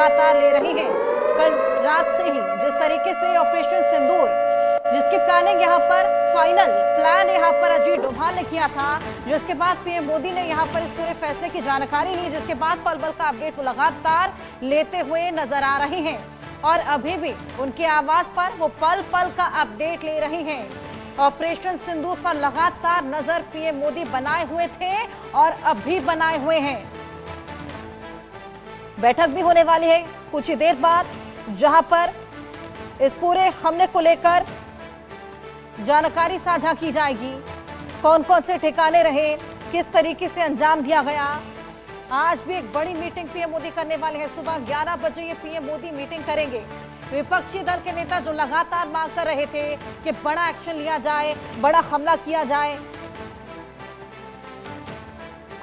लगातार ले रही है। कल रात से ही जिस तरीके से ऑपरेशन सिंदूर, जिसकी प्लानिंग यहाँ पर फाइनल प्लान यहाँ पर अजीत डोभाल ने किया था, जिसके बाद पीएम मोदी ने यहाँ पर इस पूरे फैसले की जानकारी ली, जिसके बाद पल पल का अपडेट वो लगातार लेते हुए नजर आ रहे हैं और अभी भी उनके आवाज पर वो पल पल का अपडेट ले रही हैं। ऑपरेशन सिंदूर पर लगातार नजर पीएम मोदी बनाए हुए थे और अब भी बनाए हुए हैं। बैठक भी होने वाली है कुछ ही देर बाद, जहां पर इस पूरे हमले को लेकर जानकारी साझा की जाएगी। कौन कौन से ठिकाने रहे, किस तरीके से अंजाम दिया गया। आज भी एक बड़ी मीटिंग पीएम मोदी करने वाले हैं। सुबह 11 बजे ये पीएम मोदी मीटिंग करेंगे। विपक्षी दल के नेता जो लगातार मांग कर रहे थे कि बड़ा एक्शन लिया जाए, बड़ा हमला किया जाए,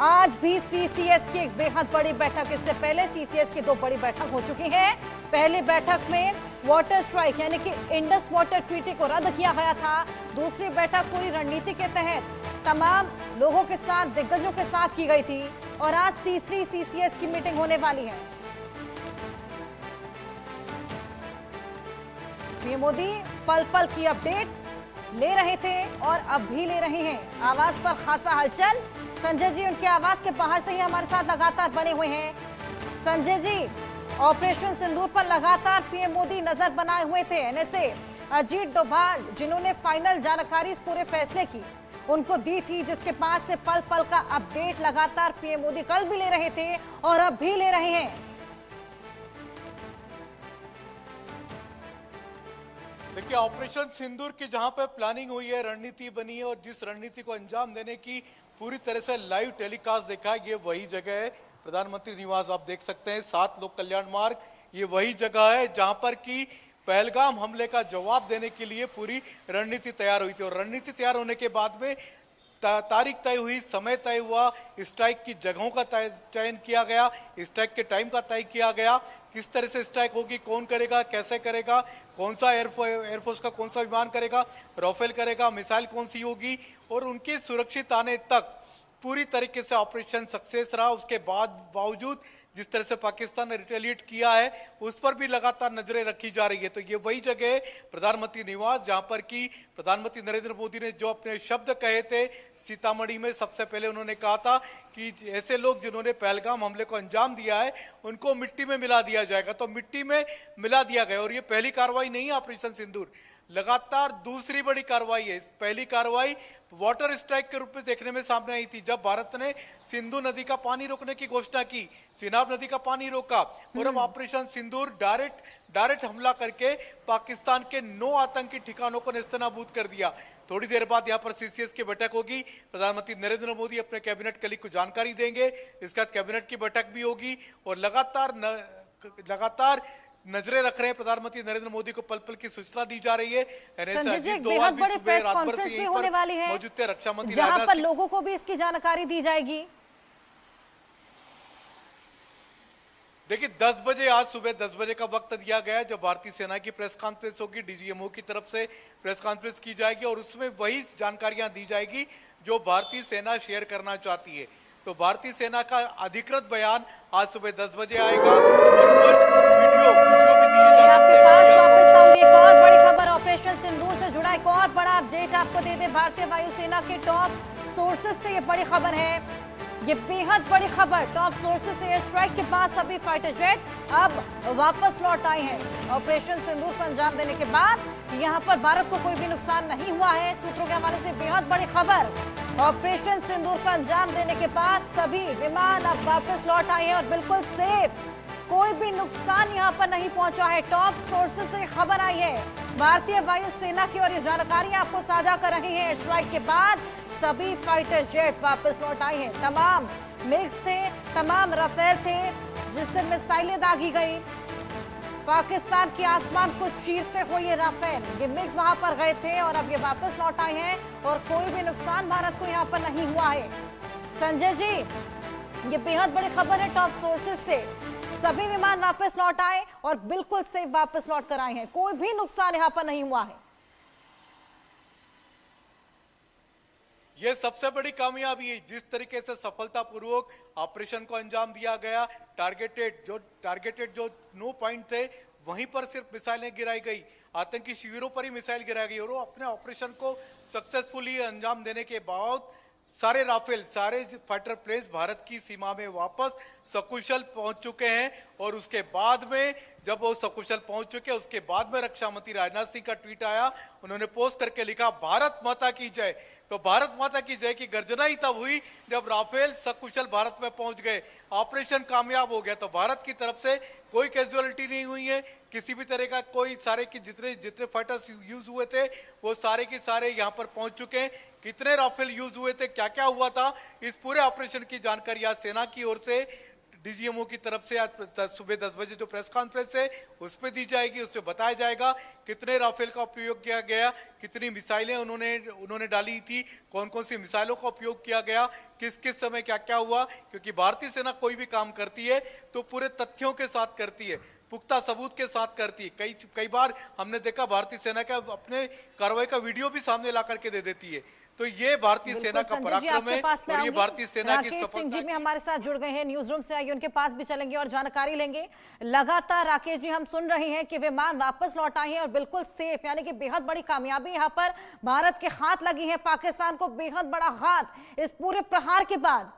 आज भी सीसीएस की एक बेहद बड़ी बैठक, इससे पहले सीसीएस की 2 बड़ी बैठक हो चुकी है। पहली बैठक में वाटर स्ट्राइक यानी कि इंडस वाटर ट्रीटी को रद्द किया गया था। दूसरी बैठक पूरी रणनीति के तहत तमाम लोगों के साथ, दिग्गजों के साथ की गई थी और आज तीसरी सीसीएस की मीटिंग होने वाली है। पीएम मोदी पल पल की अपडेट ले रहे थे और अब भी ले रहे हैं। आवाज पर खासा हलचल। संजय जी उनके आवाज के बाहर से ही हमारे साथ लगातार बने हुए हैं। संजय जी, ऑपरेशन सिंदूर पर लगातार पीएम मोदी नजर बनाए हुए थे। एनएसए अजीत डोभाल जिन्होंने फाइनल जानकारी इस पूरे फैसले की उनको दी थी, जिसके बाद से पल पल का अपडेट लगातार पीएम मोदी कल भी ले रहे थे और अब भी ले रहे हैं। देखिए, ऑपरेशन सिंदूर की जहां पर प्लानिंग हुई है, रणनीति बनी है और जिस रणनीति को अंजाम देने की पूरी तरह से लाइव टेलीकास्ट देखा है, ये वही जगह है। प्रधानमंत्री निवास आप देख सकते हैं, 7 लोक कल्याण मार्ग, ये वही जगह है जहां पर कि पहलगाम हमले का जवाब देने के लिए पूरी रणनीति तैयार हुई थी। और रणनीति तैयार होने के बाद में तारीख तय हुई, समय तय हुआ, स्ट्राइक की जगहों का चयन किया गया, स्ट्राइक के टाइम का तय किया गया, किस तरह से स्ट्राइक होगी, कौन करेगा, कैसे करेगा, कौन सा एयरफोर्स का कौन सा विमान करेगा, राफेल करेगा, मिसाइल कौन सी होगी, और उनके सुरक्षित आने तक पूरी तरीके से ऑपरेशन सक्सेस रहा। उसके बावजूद जिस तरह से पाकिस्तान ने रिटेलिएट किया है, उस पर भी लगातार नजरें रखी जा रही है। तो ये वही जगह है, प्रधानमंत्री निवास, जहां पर कि प्रधानमंत्री नरेंद्र मोदी ने जो अपने शब्द कहे थे सीतामढ़ी में, सबसे पहले उन्होंने कहा था कि ऐसे लोग जिन्होंने पहलगाम हमले को अंजाम दिया है उनको मिट्टी में मिला दिया जाएगा। तो मिट्टी में मिला दिया गया और ये पहली कार्रवाई नहीं है ऑपरेशन सिंदूर, लगातार दूसरी बड़ी कार्रवाई है। पहली कार्रवाई वाटर स्ट्राइक के रूप में देखने में सामने आई थी, जब भारत ने सिंधु नदी का पानी रोकने की घोषणा की, चिनाब नदी का पानी रोका, और अब ऑपरेशन सिंदूर डायरेक्ट हमला करके पाकिस्तान के 9 आतंकी ठिकानों को नेस्तनाबूद कर दिया। थोड़ी देर बाद यहाँ पर सीसीएस की बैठक होगी, प्रधानमंत्री नरेंद्र मोदी अपने कैबिनेट कलीग को जानकारी देंगे, इसके बाद कैबिनेट की बैठक भी होगी और लगातार नजरें रख रहे हैं प्रधानमंत्री नरेंद्र मोदी को, पल पल की सूचना दी जा रही है। अजीत डोभाल भी सुबह रात भर से यहीं होने वाली है, मौजूद थे रक्षा मंत्री, जहां पर लोगों को भी इसकी जानकारी दी जाएगी। देखिए, 10 बजे, आज सुबह 10 बजे का वक्त दिया गया है, जब भारतीय सेना की प्रेस कॉन्फ्रेंस होगी, डीजीएमओ की तरफ से प्रेस कॉन्फ्रेंस की जाएगी और उसमें वही जानकारियां दी जाएगी जो भारतीय सेना शेयर करना चाहती है। तो भारतीय सेना का अधिकृत बयान आज सुबह 10 बजे आएगा और कुछ वीडियो भी दिए जा सकते हैं। एक और बड़ी खबर ऑपरेशन सिंदूर से जुड़ा, एक और बड़ा अपडेट आपको दे दें। भारतीय वायुसेना के टॉप सोर्सेज से ये बड़ी खबर है, ये बेहद बड़ी खबर। टॉप सोर्सेज से एयर स्ट्राइक के बाद सभी फाइटर जेट अब वापस लौट आए हैं। ऑपरेशन सिंदूर को अंजाम देने के बाद यहाँ पर भारत को कोई भी नुकसान नहीं हुआ है। सूत्रों के हवाले से बेहद बड़ी खबर, ऑपरेशन सिंदूर का अंजाम देने के बाद सभी विमान अब वापस लौट आए हैं और बिल्कुल सेफ, कोई भी नुकसान यहाँ पर नहीं पहुंचा है। टॉप सोर्सेज से खबर आई है, भारतीय वायुसेना की और ये जानकारी आपको साझा कर रही है। स्ट्राइक के बाद सभी फाइटर जेट वापस लौट आए हैं। तमाम मिक्स थे, तमाम राफेल थे जिससे मिसाइलें दागी गई। पाकिस्तान के आसमान को चीरते हुए ये राफेल, ये मिक्स वहां पर गए थे और अब ये वापस लौट आए हैं और कोई भी नुकसान भारत को यहाँ पर नहीं हुआ है। संजय जी, ये बेहद बड़ी खबर है टॉप सोर्सेज से, सभी विमान वापस लौट आए और बिल्कुल सेफ वापस लौट कर आए हैं, कोई भी नुकसान यहाँ पर नहीं हुआ है। ये सबसे बड़ी कामयाबी है, जिस तरीके से सफलतापूर्वक ऑपरेशन को अंजाम दिया गया। टारगेटेड जो 9 पॉइंट थे वहीं पर सिर्फ मिसाइलें गिराई गई, आतंकी शिविरों पर ही मिसाइल गिराई गई, और वो अपने ऑपरेशन को सक्सेसफुली अंजाम देने के बाद सारे राफेल, सारे फाइटर प्लेन्स भारत की सीमा में वापस सकुशल पहुंच चुके हैं। और उसके बाद में जब वो सकुशल पहुंच चुके, उसके बाद में रक्षा मंत्री राजनाथ सिंह का ट्वीट आया, उन्होंने पोस्ट करके लिखा भारत माता की जय। तो भारत माता की जय की गर्जना ही तब हुई जब राफेल सकुशल भारत में पहुंच गए, ऑपरेशन कामयाब हो गया। तो भारत की तरफ से कोई कैजुअलिटी नहीं हुई है, किसी भी तरह का कोई, सारे के जितने फाइटर्स यूज हुए थे वो सारे के सारे यहाँ पर पहुंच चुके हैं। कितने राफेल यूज हुए थे, क्या क्या हुआ था, इस पूरे ऑपरेशन की जानकारी आज सेना की ओर से डीजीएमओ की तरफ से आज सुबह 10 बजे जो प्रेस कॉन्फ्रेंस है उस पर दी जाएगी। उसमें बताया जाएगा कितने राफेल का उपयोग किया गया, कितनी मिसाइलें उन्होंने डाली थी, कौन कौन सी मिसाइलों का उपयोग किया गया, किस किस समय क्या क्या हुआ। क्योंकि भारतीय सेना कोई भी काम करती है तो पूरे तथ्यों के साथ करती है, पुख्ता सबूत के साथ करती है। कई बार हमने देखा भारतीय सेना का अपने कार्रवाई का वीडियो भी सामने ला करके दे देती है। तो ये भारतीय सेना का पराक्रम है और ये भारतीय सेना की राकेश सिंह जी सफलता। भी हमारे साथ जुड़ गए हैं, न्यूज रूम से आइए, उनके पास भी चलेंगे और जानकारी लेंगे। लगातार राकेश जी हम सुन रहे हैं कि विमान वापस लौट आए हैं और बिल्कुल सेफ, यानी कि बेहद बड़ी कामयाबी यहाँ पर भारत के हाथ लगी है। पाकिस्तान को बेहद बड़ा हाथ इस पूरे प्रहार के बाद।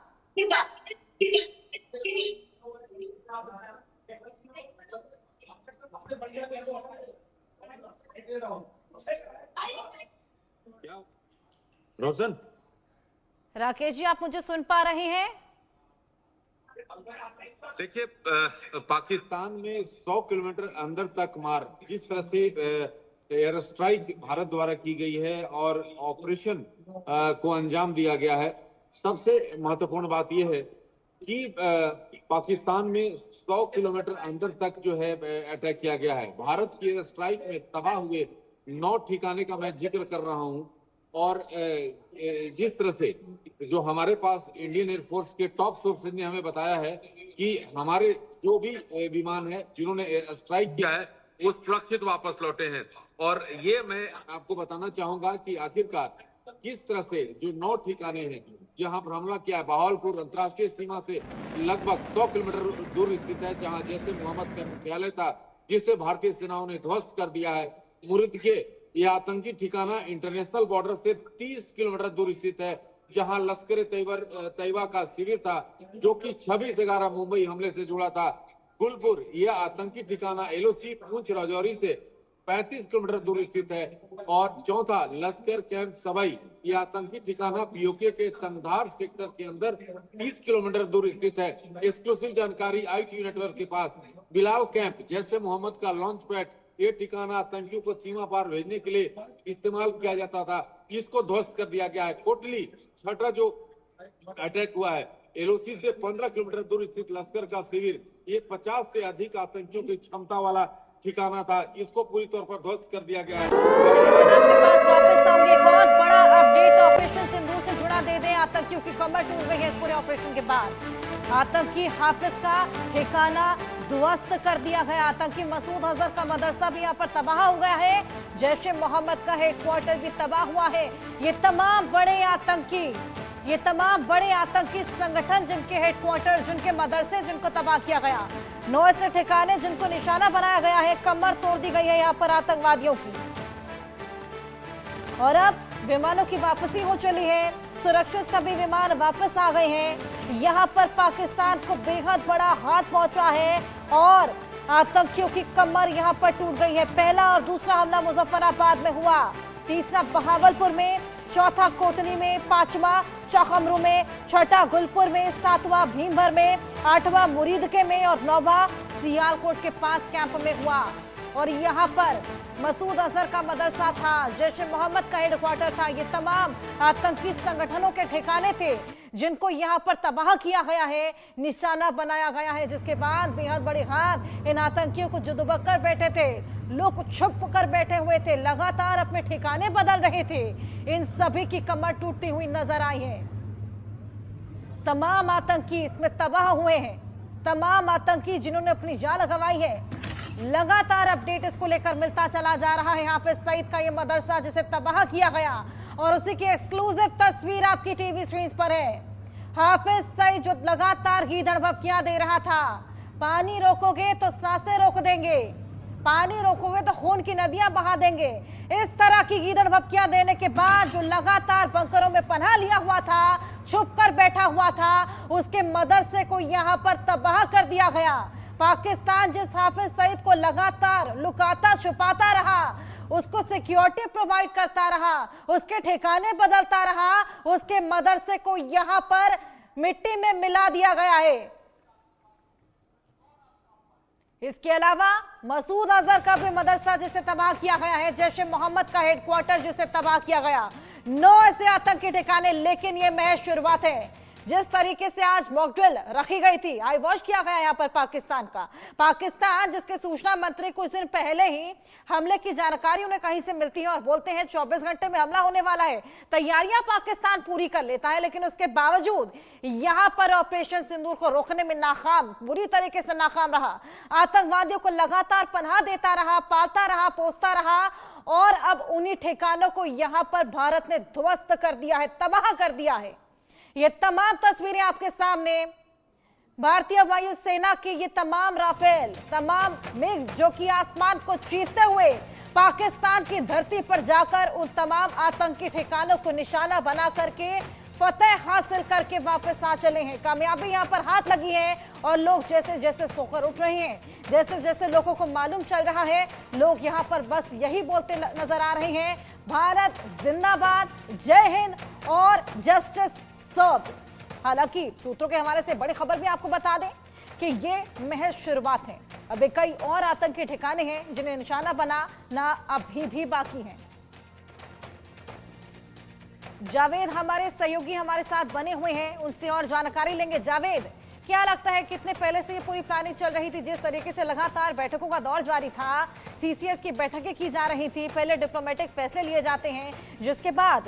रोशन, राकेश जी आप मुझे सुन पा रहे हैं? देखिए पाकिस्तान में 100 किलोमीटर अंदर तक मार जिस तरह से एयर स्ट्राइक भारत द्वारा की गई है और ऑपरेशन को अंजाम दिया गया है, सबसे महत्वपूर्ण बात यह है कि पाकिस्तान में 100 किलोमीटर अंदर तक जो है अटैक किया गया है। भारत की एयर स्ट्राइक में तबाह हुए 9 ठिकाने का मैं जिक्र कर रहा हूं। और जिस तरह से जो हमारे पास इंडियन एयरफोर्स के टॉप सोर्सेज ने हमें बताया है कि हमारे जो भी विमान है जिन्होंने स्ट्राइक किया है वो सुरक्षित वापस लौटे हैं। और ये मैं आपको बताना चाहूंगा कि आखिरकार किस तरह से जो 9 ठिकाने हैं जहां पर हमला किया है, बहावलपुर अंतर्राष्ट्रीय सीमा से लगभग 100 किलोमीटर दूर स्थित है, जहां जैसे मोहम्मद का मुख्यालय था जिसे भारतीय सेनाओं ने ध्वस्त कर दिया है। मुरिद के यह आतंकी ठिकाना इंटरनेशनल बॉर्डर से 30 किलोमीटर दूर स्थित है, जहां लश्कर तैयबा का शिविर था जो कि 26/11 मुंबई हमले से जुड़ा था। गुलपुर यह आतंकी ठिकाना एलओसी पूंछ राजौरी से 35 किलोमीटर दूर स्थित है। और चौथा लश्कर कैंप सबाई, यह आतंकी ठिकाना पीओके के तंगधार सेक्टर के अंदर 30 किलोमीटर दूर स्थित है। एक्सक्लूसिव जानकारी आईटी नेटवर्क के पास। बिलाल कैंप जैसे मोहम्मद का लॉन्च पैड, ये ठिकाना आतंकियों को सीमा पार भेजने के लिए इस्तेमाल किया जाता था, इसको ध्वस्त कर दिया गया है। कोटली छठा जो अटैक हुआ है, एलओसी से 15 किलोमीटर दूर स्थित लश्कर का शिविर, ये 50 से अधिक आतंकियों की क्षमता वाला ठिकाना था, इसको पूरी तौर पर ध्वस्त कर दिया गया है। आपके पास वापस आऊंगी, एक और बड़ा अपडेट ऑपरेशन सिंदूर से जुड़ा दे दें। आतंकियों की कमर टूट गई है इस पूरे ऑपरेशन के बाद। आतंकी हाफिज का ठिकाना ध्वस्त कर दिया गया। आतंकी मसूद अजहर का मदरसा भी यहाँ पर तबाह हो गया है। जैश ए मोहम्मद का हेडक्वार्टर भी तबाह हुआ है। ये तमाम बड़े आतंकी संगठन जिनके हेडक्वार्टर, जिनके मदरसे, जिनको तबाह किया गया, 9 ऐसे ठिकाने जिनको निशाना बनाया गया है, कमर तोड़ दी गई है यहाँ पर आतंकवादियों की। और अब विमानों की वापसी हो चली है, सुरक्षित सभी विमान वापस आ गए हैं। यहाँ पर पाकिस्तान को बेहद बड़ा हाथ पहुंचा है और आतंकियों की कमर यहाँ पर टूट गई है। पहला और दूसरा हमला मुजफ्फराबाद में हुआ, तीसरा बहावलपुर में, चौथा कोटनी में, पांचवा चौखमरू में, छठा गुलपुर में, सातवां भीमभर में, आठवां मुरीदके में और 9वां सियालकोट के पास कैंप में हुआ। और यहाँ पर मसूद अजहर का मदरसा था, जैश ए मोहम्मद का हेडक्वार्टर था। ये तमाम आतंकी संगठनों के ठिकाने थे जिनको यहाँ पर तबाह किया गया है, निशाना बनाया गया है, जिसके बाद बेहद बड़े हाथ इन आतंकियों को जो दुबक कर बैठे थे, लोग छुप कर बैठे हुए थे, लगातार अपने ठिकाने बदल रहे थे, इन सभी की कमर टूटती हुई नजर आई है। तमाम आतंकी इसमें तबाह हुए हैं, तमाम आतंकी जिन्होंने अपनी जान गंवाई है। लगातार अपडेट इसको लेकर मिलता चला जा रहा है। हाफिज सईद का ये मदरसा जिसे तबाह किया गया, और उसी की एक्सक्लूसिव तस्वीर आपकी टीवी स्क्रीन पर है। हाफिज सईद जो लगातार गीदड़ भभकियां दे रहा था, पानी रोकोगे तो सांसें रोक देंगे, पानी रोकोगे तो खून की नदियां बहा देंगे, इस तरह की गीदड़ भभकियां देने के बाद जो लगातार बंकरों में पनाह लिया हुआ था, छुप कर बैठा हुआ था, उसके मदरसे को यहां पर तबाह कर दिया गया। पाकिस्तान जिस हाफिज सईद को लगातार लुकाता छुपाता रहा, उसको सिक्योरिटी प्रोवाइड करता रहा, उसके ठिकाने बदलता रहा, उसके मदरसे को यहां पर मिट्टी में मिला दिया गया है। इसके अलावा मसूद अजहर का भी मदरसा जिसे तबाह किया गया है, जैश ए मोहम्मद का हेडक्वार्टर जिसे तबाह किया गया, 9 ऐसे आतंकी ठिकाने। लेकिन यह महज शुरुआत है। जिस तरीके से आज मॉकड्रिल रखी गई थी, आई वॉच किया गया यहाँ पर पाकिस्तान का, पाकिस्तान जिसके सूचना मंत्री कुछ दिन पहले ही हमले की जानकारी उन्हें कहीं से मिलती है और बोलते हैं 24 घंटे में हमला होने वाला है, तैयारियां पाकिस्तान पूरी कर लेता है, लेकिन उसके बावजूद यहाँ पर ऑपरेशन सिंदूर को रोकने में नाकाम, बुरी तरीके से नाकाम रहा। आतंकवादियों को लगातार पनाह देता रहा, पालता रहा, पोसता रहा और अब उन्हीं ठिकानों को यहाँ पर भारत ने ध्वस्त कर दिया है, तबाह कर दिया है। ये तमाम तस्वीरें आपके सामने, भारतीय वायुसेना की ये तमाम राफेल, तमाम मिग्स जो कि आसमान को चीरते हुए पाकिस्तान की धरती पर जाकर उन तमाम आतंकी ठिकानों को निशाना बना करके फतेह हासिल करके वापस आ चले हैं। कामयाबी यहाँ पर हाथ लगी है और लोग जैसे जैसे सोकर उठ रहे हैं, जैसे जैसे लोगों को मालूम चल रहा है, लोग यहाँ पर बस यही बोलते नजर आ रहे हैं, भारत जिंदाबाद, जय हिंद और जस्टिस सर्व। हालांकि सूत्रों के हवाले से बड़ी खबर भी आपको बता दें कि ये महज शुरुआत है, अभी कई और आतंकी ठिकाने हैं जिन्हें निशाना बनाना अभी भी बाकी है। जावेद हमारे सहयोगी हमारे साथ बने हुए हैं, उनसे और जानकारी लेंगे। जावेद, क्या लगता है कितने पहले से ये पूरी प्लानिंग चल रही थी? जिस तरीके से लगातार बैठकों का दौर जारी था, सीसीएस की बैठकें की जा रही थी, पहले डिप्लोमेटिक फैसले लिए जाते हैं, जिसके बाद